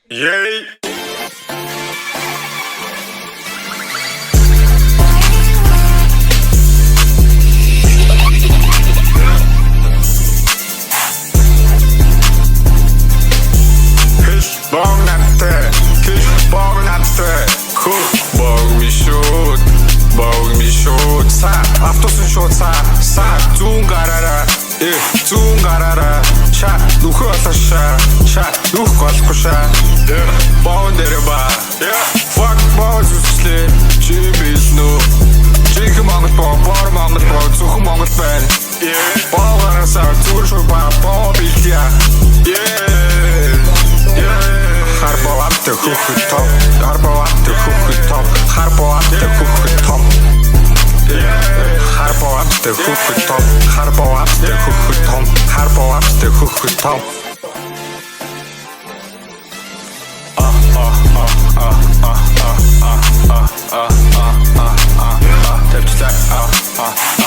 Yay! Автобусын шууд саа зүүн гараараа зүүн гараараа ча нүхөө олошаа ча нүх голхошаа боон дээр ба fuck boys үслээ чи биснү чих Монгол боор Монгол зөвхөн Монгол байна боогаасаа зүгээр шууд боо билтия харбоо амт хөхөт топ харбоо амт хөхөт топ харбоо амт хөхөт топ Harbo amste húfut tom, harbo amste húfut tom, harbo amste húfut tom. Tepkiler